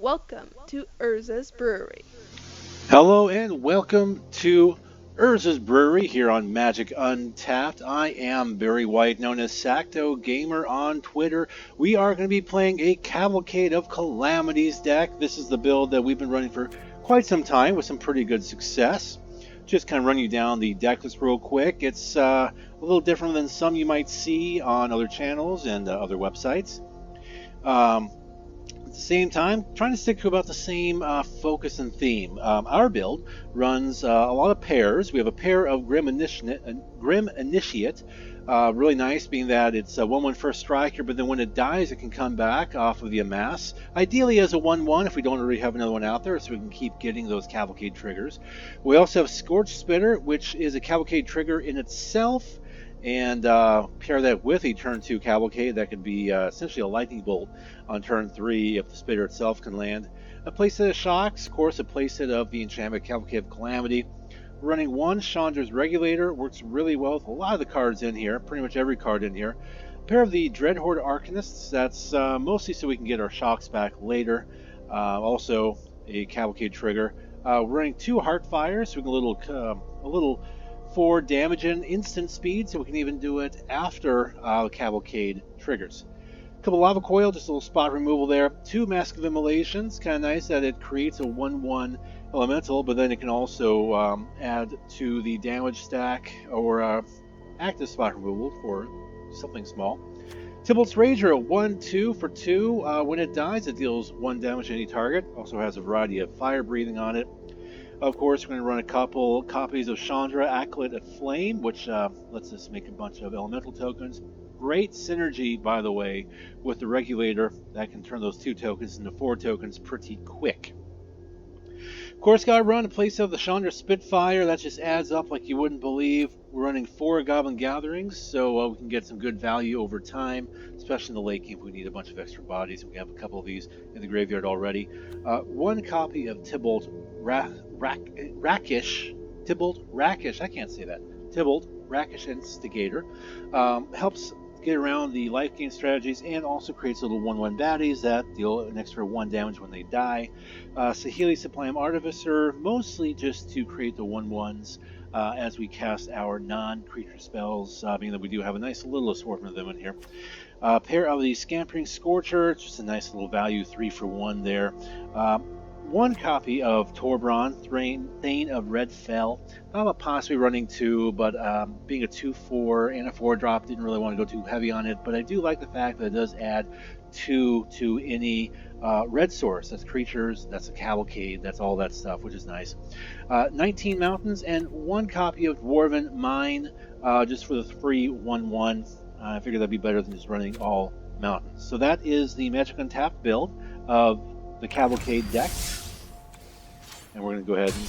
Welcome to Urza's Brewery. Hello and welcome to Urza's Brewery here on Magic Untapped. I am Barry White, known as Sacto Gamer on Twitter. We are going to be playing a Cavalcade of Calamities deck. This is the build that we've been running for quite some time with some pretty good success. Just kind of run you down the deck list real quick. It's a little different than some you might see on other channels and other websites. At the same time, trying to stick to about the same focus and theme. Our build runs a lot of pairs. We have a pair of Grim Initiate, really nice, being that it's a 1/1 first striker, but then when it dies, it can come back off of the amass. Ideally as a 1/1 if we don't already have another one out there, so we can keep getting those Cavalcade triggers. We also have Scorch Spitter, which is a Cavalcade trigger in itself, and pair that with a turn 2 Cavalcade. That could be essentially a lightning bolt on turn 3 if the Spitter itself can land. A playset of Shocks, of course, a playset of the enchantment Cavalcade of Calamity. Running one Chandra's Regulator, works really well with a lot of the cards in here, pretty much every card in here. A pair of the Dreadhorde Arcanists, that's mostly so we can get our Shocks back later. Also a Cavalcade trigger. Running two Heartfires, so we can a little 4 damage and instant speed, so we can even do it after the Cavalcade triggers. A couple Lava Coil, just a little spot removal there. 2 Mask of Immolations, kind of nice that it creates a 1/1 elemental, but then it can also add to the damage stack or active spot removal for something small. Tybalt's Rager, a 1/2 for 2. When it dies, it deals 1 damage to any target. Also has a variety of fire breathing on it. Of course, we're going to run a couple copies of Chandra, Acolyte of Flame, which lets us make a bunch of elemental tokens. Great synergy, by the way, with the Regulator. That can turn those 2 tokens into 4 tokens pretty quick. Of course, got to run a place of the Chandra Spitfire. That just adds up like you wouldn't believe. We're running 4 Goblin Gatherings, so we can get some good value over time, especially in the late game if we need a bunch of extra bodies. We have a couple of these in the graveyard already. 1 copy of Tybalt Rakish, I can't say that. Tybalt Rakish Instigator. Helps get around the life gain strategies and also creates little 1/1 baddies that deal an extra 1 damage when they die. Sahili Sublime Artificer, mostly just to create the 1/1s as we cast our non-creature spells, being that we do have a nice little assortment of them in here. Pair of the Scampering Scorcher, just a nice little value, 3 for 1 there. 1 copy of Torbran, Thane of Red Fell. Thought about possibly running 2, but being a 2/4 and a 4-drop, didn't really want to go too heavy on it. But I do like the fact that it does add 2 to any red source. That's creatures, that's a Cavalcade, that's all that stuff, which is nice. 19 Mountains and 1 copy of Dwarven Mine, just for the free 1/1. I figured that'd be better than just running all mountains. So that is the Magic Untapped build of the Cavalcade deck, and we're going to go ahead and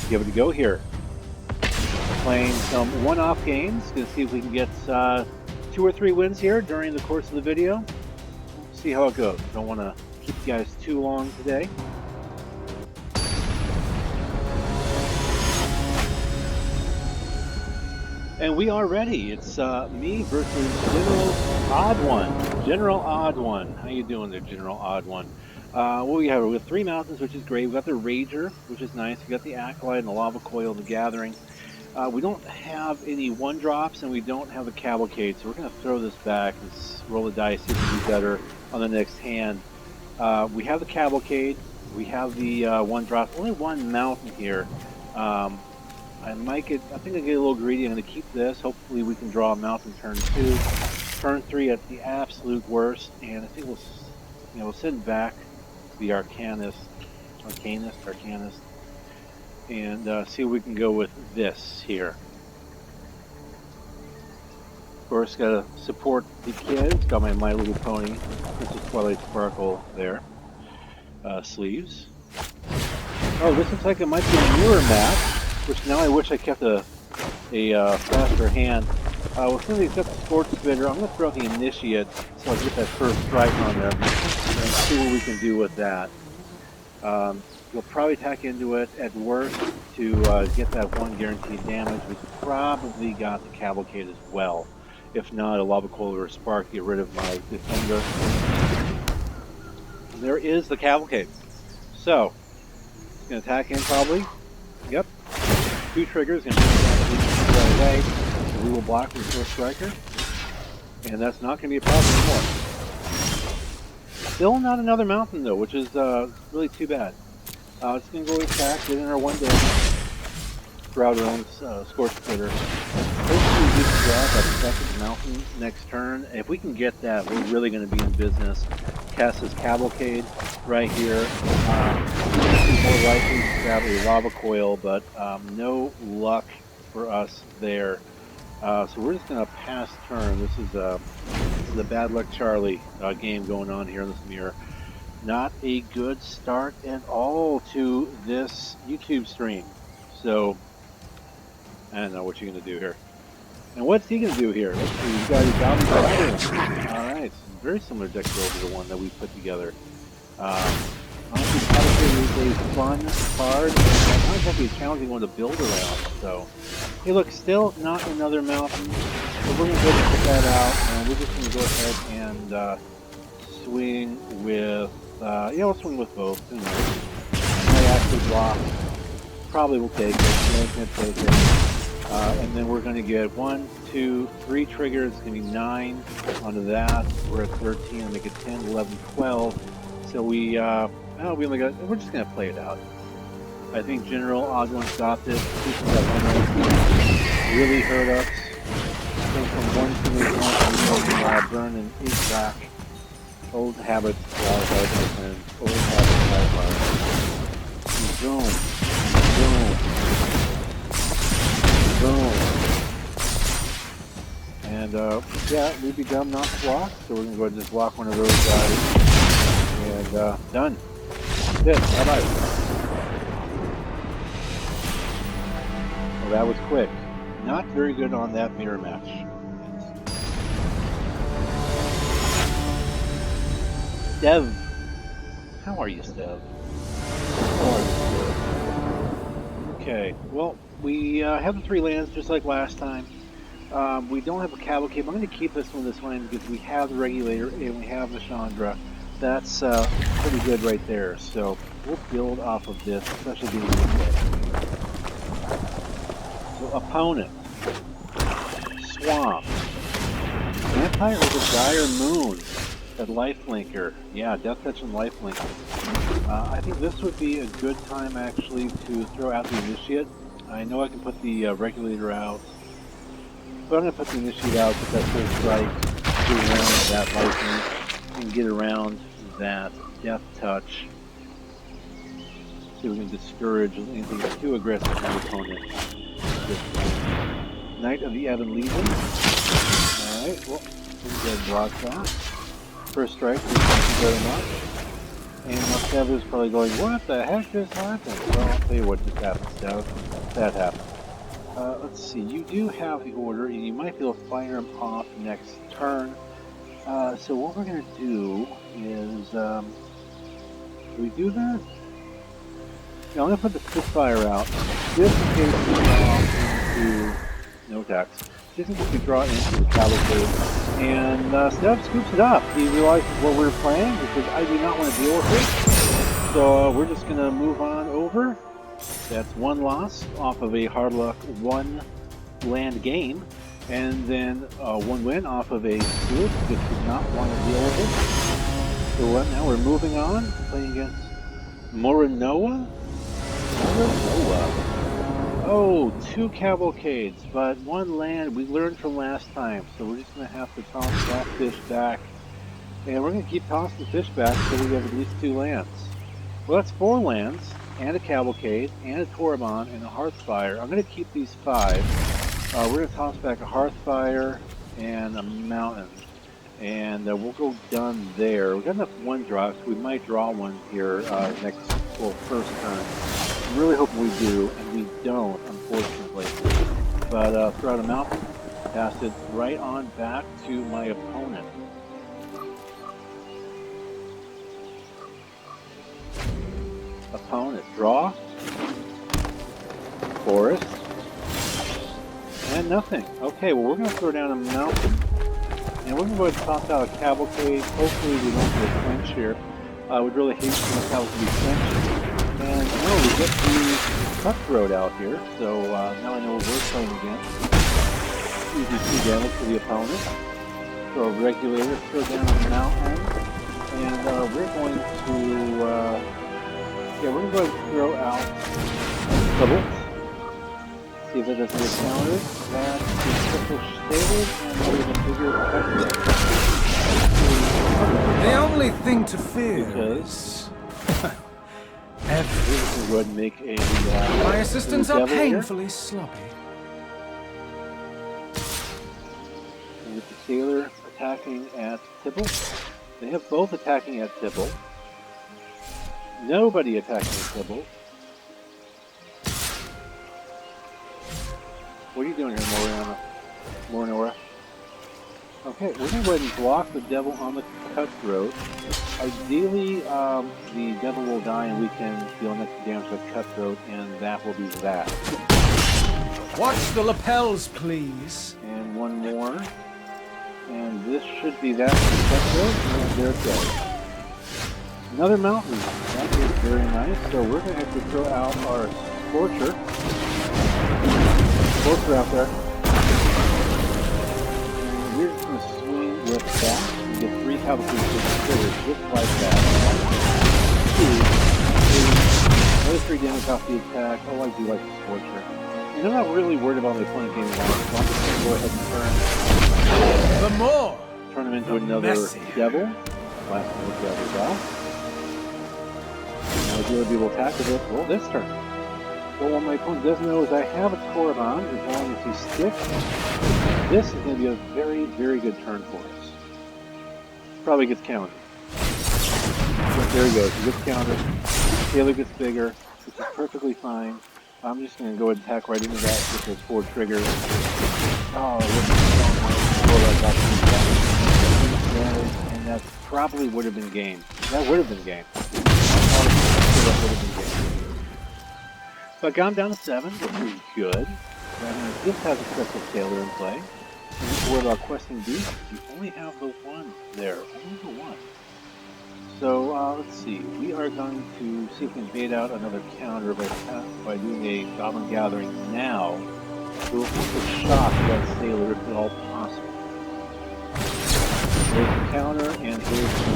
give it a go here. Playing some one-off games, going to see if we can get 2 or 3 wins here during the course of the video. See how it goes. Don't want to keep you guys too long today. And we are ready. It's me versus General Odd One. How you doing there, General Odd One? What we have with 3 mountains, which is great. We got the Rager, which is nice. We got the Acolyte and the Lava Coil and the Gathering. We don't have any 1-drops, and we don't have a Cavalcade, so we're going to throw this back and roll the dice, see if we can do better on the next hand. We have the Cavalcade. We have the 1-drop. Only 1 mountain here. I think I get a little greedy. I'm going to keep this. Hopefully we can draw a mountain turn 2. Turn 3 at the absolute worst, and I think we'll send back the Arcanist, and see if we can go with this here. Of course, got to support the kids. Got my My Little Pony, which is Twilight Sparkle there. Sleeves. Oh, this looks like it might be a newer map, which now I wish I kept a faster hand. Well, since he's got the Scorch Spitter, I'm going to throw out the Initiate so I get that first strike on there and see what we can do with that. We'll probably tack into it at worst to get that 1 guaranteed damage. We probably got the Cavalcade as well. If not, a Lava Coil or a Spark, get rid of my Defender. And there is the Cavalcade. So, it's going to attack in probably. Yep. 2 triggers, going to right away. So we will block with the first striker. And that's not going to be a problem anymore. Still not another mountain though, which is really too bad. It's going to go attack, get in our 1 damage. Throw out our own Scorch Critter. Hopefully we can grab that second mountain next turn. If we can get that, we're really going to be in business. Cast this Cavalcade right here. More likely to grab a Lava Coil, but no luck for us there. So we're just going to pass turn. This is the Bad Luck Charlie game going on here in this mirror. Not a good start at all to this YouTube stream. So, I don't know what you're going to do here. And what's he going to do here? Let's see, we've got a Goblin Fighter. Alright, very similar deck build to the one that we put together. Honestly, Cavalcade is a fun card, and not exactly a challenging one to build around. So, hey look, still not another mountain. So we're going to go ahead and put that out, and we're just going to go ahead and swing with, yeah, we'll swing with both. Who knows? Might actually block. Probably will take it. No, can't take it. And then we're going to get 1, 2, 3 triggers. It's going to be 9 onto that. We're at 13. I'll make it 10, 11, 12. So we only got. We're just going to play it out. I think General Ogwin got this. This really hurt us. I think from 1 to 1, burn and eat back. Old habits, and old habits, boom, boom, boom. And yeah, we'd be dumb not to block, so we're gonna go ahead and just block one of those guys. And done. That's it. Bye bye. Well, that was quick. Not very good on that mirror match. Stev. How are you, Stev? Okay, well, we have the 3 lands just like last time. We don't have a Cavalcade. I'm going to keep this one this land because we have the Regulator and we have the Chandra. That's pretty good right there. So we'll build off of this, especially being this way. So opponent. Swamp. Vampire with a Dire Moon. That lifelinker. Yeah, Death Touch and lifelinker. I think this would be a good time actually to throw out the Initiate. I know I can put the Regulator out, but I'm going to put the Initiate out because that's first strike, get around that lifelink, and get around that Death Touch. So we can discourage anything too aggressive from the opponent. Knight of the Ebon Legion. Alright, well, we'll go block that. First strike, thank you very much. And Stev is probably going, what the heck just happened? Well, I'll tell you what just happened, Stev. That happened. Let's see, you do have the order, and you might be able to fire him off next turn. So what we're going to do is, do we do that? No, I'm going to put the Spitfire out, just in case we draw into, no attacks, just in case we draw into the Cavalcade. And Stev scoops it up. He realizes what we're playing because I do not want to deal with it. So we're just going to move on over. That's 1 loss off of a hard luck 1 land game. And then 1 win off of a scoop because we did not want to deal with it. So now we're moving on. Playing against Moranoa. Oh, 2 Cavalcades, but 1 land we learned from last time, so we're just going to have to toss that fish back. And we're going to keep tossing the fish back until we have at least 2 lands. Well, that's 4 lands, and a Cavalcade, and a Torabon, and a Hearthfire. I'm going to keep these 5. We're going to toss back a Hearthfire and a Mountain. And we'll go done there. We've got enough 1-drops, so we might draw one here first turn. I'm really hoping we do, and we don't, unfortunately. But throw out a mountain, pass it right on back to my opponent. Opponent, draw, forest, and nothing. Okay, well we're going to throw down a mountain, and we're going to go ahead and toss out a Cavalcade. Hopefully we don't get a clinch here. I would really hate for the Cavalcade to be clinched. No, we get the cutthroat out here, so now I know what we're playing against. Easy 2 damage to the opponent. Throw a regulator, throw down a mountain, and we're going to go ahead and throw out double. See if that doesn't get countered. That is triple stated, and now we have a bigger cutthroat. The only thing to fear Because we're going to go ahead and make a my assistants are painfully here. sloppy. And with the sailor attacking at Tibble. They have both attacking at Tibble. Nobody attacking at Tibble. What are you doing here, Morinora? Okay, we're going to go ahead and block the devil on the cutthroat. Ideally, the devil will die and we can deal next damage to the cutthroat, and that will be that. Watch the lapels, please. And one more. And this should be that cutthroat, and there it goes. Another mountain. That is very nice. So we're going to have to throw out our Scorcher. Scorcher out there. We're just going to swing with that and get 3 Cavalcade triggers just like that. 2, 3, another 3 damage off the attack. Oh, I do like the Scorcher. And I'm not really worried about my opponent getting one, so I'm just going to go ahead and turn him into another devil. Last one with devils off. And I'll be able to attack with it. Well, this turn. Well, what my opponent doesn't know is I have a Korriban, as long as he sticks. This is going to be a very, very good turn for us. Probably gets countered. But there he goes. He gets countered. Taylor gets bigger, which is perfectly fine. I'm just going to go ahead and attack right into that with those 4 triggers. Oh, and that probably would have been game. That would have been game. That would have been game. But got him down to 7, which is good. This has a crystal sailor in play. And what about questing beast? You only have the 1 there. Only the 1. So let's see. We are going to see if we can bait out another counter by doing a Goblin Gathering now. We'll put the shock that sailor if at all possible. There's the counter, and here's the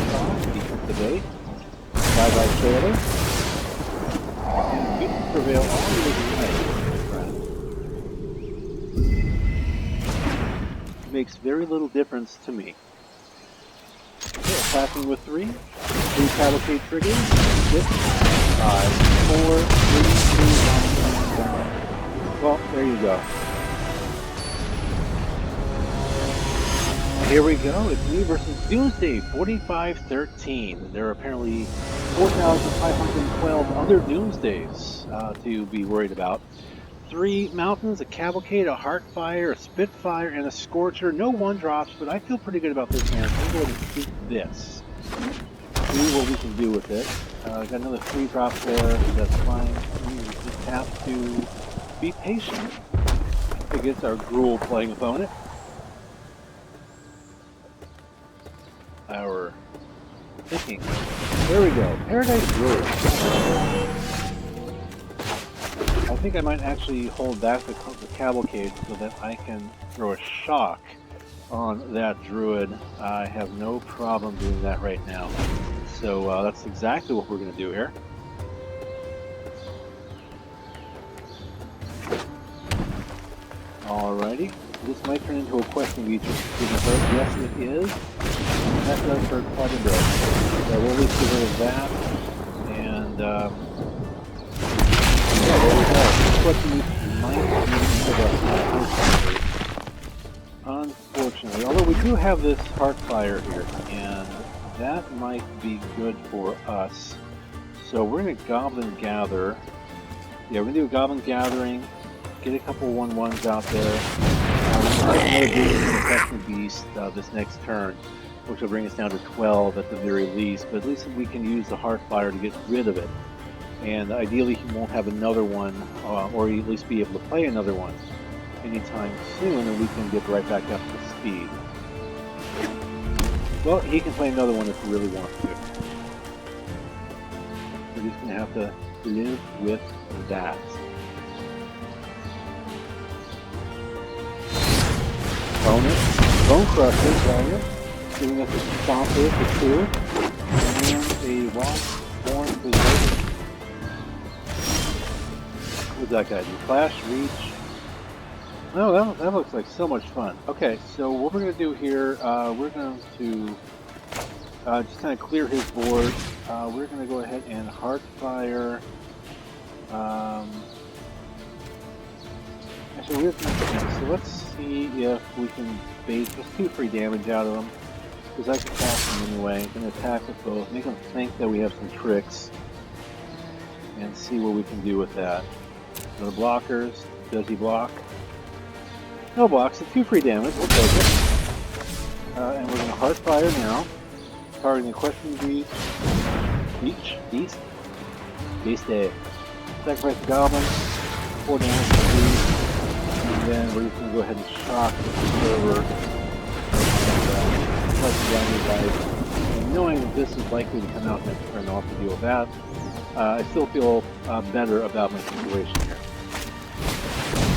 shock. He took the bait. Bye-bye sailor. And we can prevail all the way to the makes very little difference to me. Okay, attacking with 3. 3 Cavalcade triggers. 6, 5, 4, 3, 2, 1, 1. Well, there you go. Here we go. It's me versus Doomsday, 45-13. There are apparently 4,512 other Doomsdays to be worried about. 3 mountains, a Cavalcade, a Heartfire, a Spitfire, and a Scorcher. No 1-drops, but I feel pretty good about this hand. I'm going to shoot this. See what we can do with it. Got another 3-drop there. That's fine. We just have to be patient against our gruel playing opponent. Our thinking. There we go. Paradise Brewery. I think I might actually hold back the Cavalcade so that I can throw a shock on that Druid. I have no problem doing that right now. So that's exactly what we're going to do here. Alrighty. This might turn into a question we just didn't hurt. Yes, it is. That does hurt quite a bit. So we'll at least get rid of that. And yeah, there we go. This question might be into the unfortunately. Although we do have this Heartfire here, and that might be good for us. So we're going to Goblin Gather. Yeah, we're going to do a Goblin Gathering. Get a couple 1/1s out there. Another Infection Beast this next turn, which will bring us down to 12 at the very least. But at least we can use the Heartfire to get rid of it. And ideally, he won't have another one, or at least be able to play another one anytime soon, and we can get right back up to speed. Well, he can play another one if he really wants to. We're just going to have to live with that. Bonus, Bone Crusher value, giving us a Stomper for 2, and a Wild-Born Berserker. What's that guy do? Flash, Reach. Oh, that looks like so much fun. Okay, so what we're going to do here, we're going to just kind of clear his board. We're going to go ahead and Heartfire. Actually, so let's see if we can bait just 2 free damage out of them. Because I can cast them anyway. I'm going to attack with both, make them think that we have some tricks. And see what we can do with that. So the blockers, does he block? No blocks, so 2 free damage, we'll take it. And we're going to Heartfire now. Targeting the Question Beast. Day. Sacrifice the Goblin, 4 damage to beast. And then we're just going to go ahead and shock the server. And down your dice. And knowing that this is likely to come out next turn, I'll have to deal with that. I still feel better about my situation here.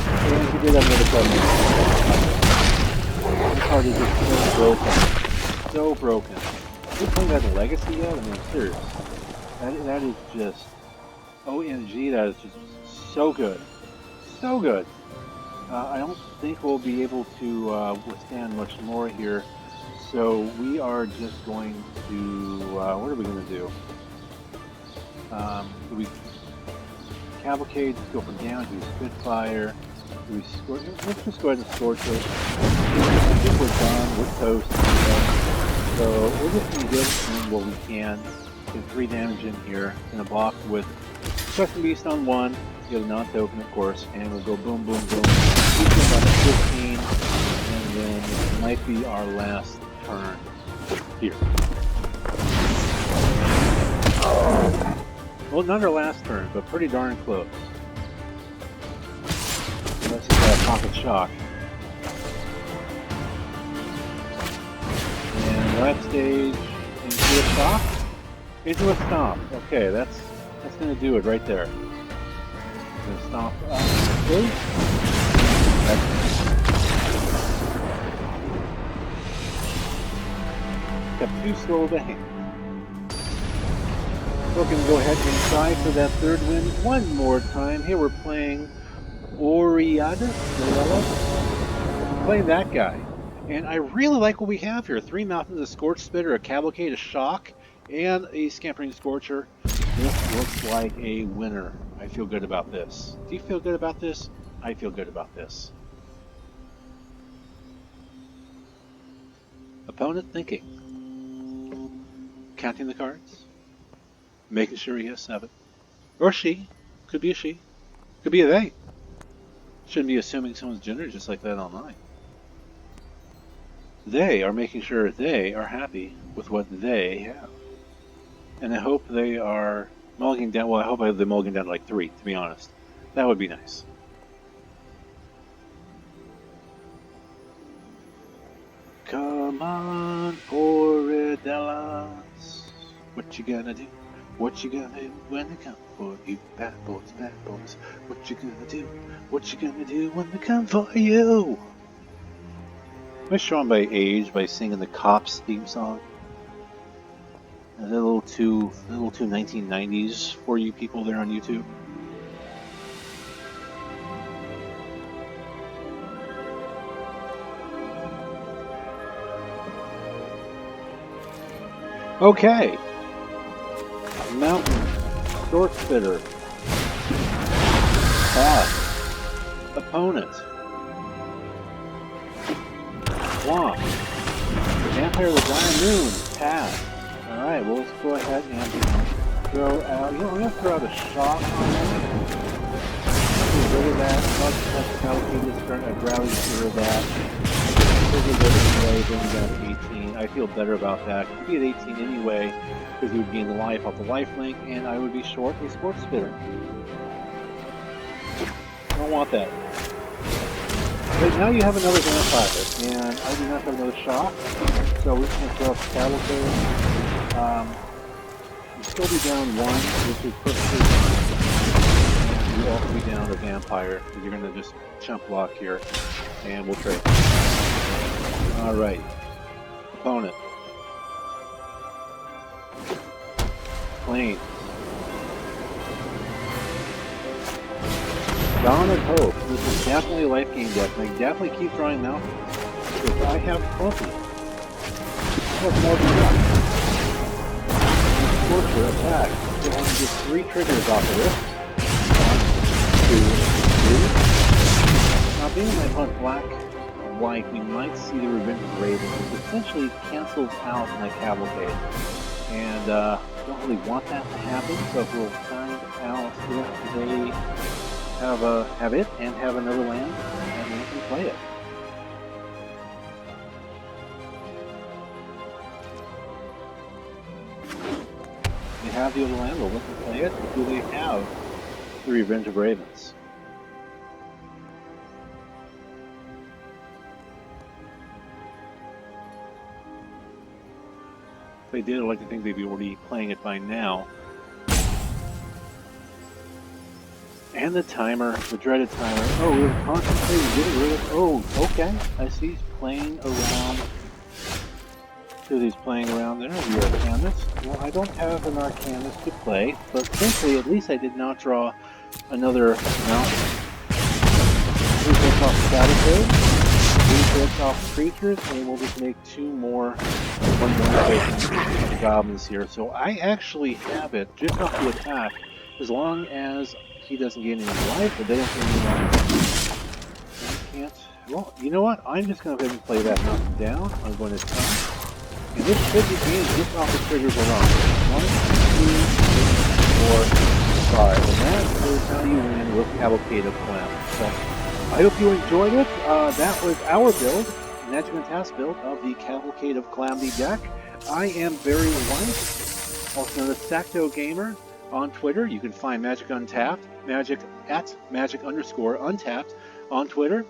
And we did have another problem. This card is just so broken. So broken. Are you playing that Legacy yet? I mean, I'm serious. That is just... OMG, that is just so good. So good. I don't think we'll be able to withstand much more here. So we are just going to... what are we going to do? Cavalcade, just go from down, do Spitfire. Let's just go ahead and Scorch it. I think we're done. We're toast. So we're just going to get in what we can. Get 3 damage in here. Going to block with Question Beast on 1. Get a non-token, of course. And we'll go boom, boom, boom. Keep them on 15. And then it might be our last turn here. Well, not our last turn, but pretty darn close. Let's just Pocket Shock. And last stage, into a Stomp? Into a Stomp. Okay, that's going to do it right there. Going to Stomp okay. Kept too slow to hand. We're going to go ahead and try for that 3rd win one more time. Here we're playing Urza. Playing that guy. And I really like what we have here. 3 Mountains, a Scorch Spitter, a Cavalcade, a Shock, and a Scampering Scorcher. This looks like a winner. I feel good about this. Do you feel good about this? I feel good about this. Opponent thinking. Counting the cards. Making sure he has 7. Or she. Could be a she. Could be a they. Shouldn't be assuming someone's gender just like that online. They are making sure they are happy with what they have. And I hope they are mulliganing down. Well, I hope I have them mulliganing down to like 3, to be honest. That would be nice. Come on, Oridelas. What you gonna do? What you gonna do when they come for you? Bad boys, bad boys. What you gonna do? What you gonna do when they come for you? Am I showing by age by singing the Cops theme song? Is that a little too 1990s for you people there on YouTube? Okay. Mountain, Sword Spitter, Pass, Opponent, Swamp, Vampire of the Dying Moon, Pass. Alright, well, let's go ahead and throw out, I'm going to throw out a Shock on them. Get rid of that, much Cavalcade is starting to grab rid of that. Bring down to 18. I feel better about that. It could be at 18 anyway, because he would gain the life off the lifelink, and I would be short a Sports Spitter. I don't want that. But now you have another Vampire, and I do not have another Shock, so we're just going to throw up the Cavalcade. You'll still be down 1, which is perfectly fine. walk me down to Vampire, because you're going to just chump block here, and we'll trade. Alright. Opponent. Plain. Dawn of Hope. This is definitely a life gain deck, and I definitely keep drawing Mountain. Because I have plenty. I have more than enough. Torture, attack. So I'm going to get 3 triggers off of this. 1, 2, 3. Now being I hunt black and white, we might see the Revenge of the Raven, which essentially cancels out my Cavalcade. And don't really want that to happen, so we'll find out if they have it and have another land, and we can play it. They have the other land, we'll let them play it. Or do they have the Revenge of Ravens? If they did, I'd like to think they'd be already playing it by now. And the timer, the dreaded timer. Oh, we were concentrating getting rid of. Oh, okay. I see he's playing around. So he's playing around there. The Arcanist. Well, I don't have an Arcanist to play, but thankfully, at least I did not draw another mountain. 3 hits off Cavalcade, 3 hits off creatures, and we'll just make 2 more. 1 more the goblins here. So I actually have it just off the attack, as long as he doesn't get any life, but they don't get any life. I can't. Well, you know what? I'm just going to go ahead and play that mountain down. I'm going to attack. And this should be gained just off the triggers alone. 1, 2, 3, 4, 5. And that is how you win with Cavalcade of Calamity. So, I hope you enjoyed it. That was our build, Magic Untapped build of the Cavalcade of Calamity deck. I am very white, also known as Sacto Gamer. On Twitter, you can find Magic Untapped, Magic at Magic_Untapped on Twitter.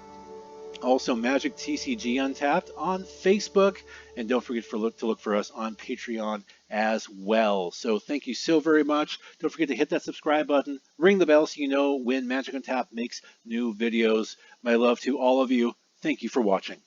Also Magic TCG Untapped on Facebook. And don't forget to look for us on Patreon as well. So thank you so very much. Don't forget to hit that subscribe button, ring the bell so you know when Magic Untapped makes new videos. My love to all of you. Thank you for watching.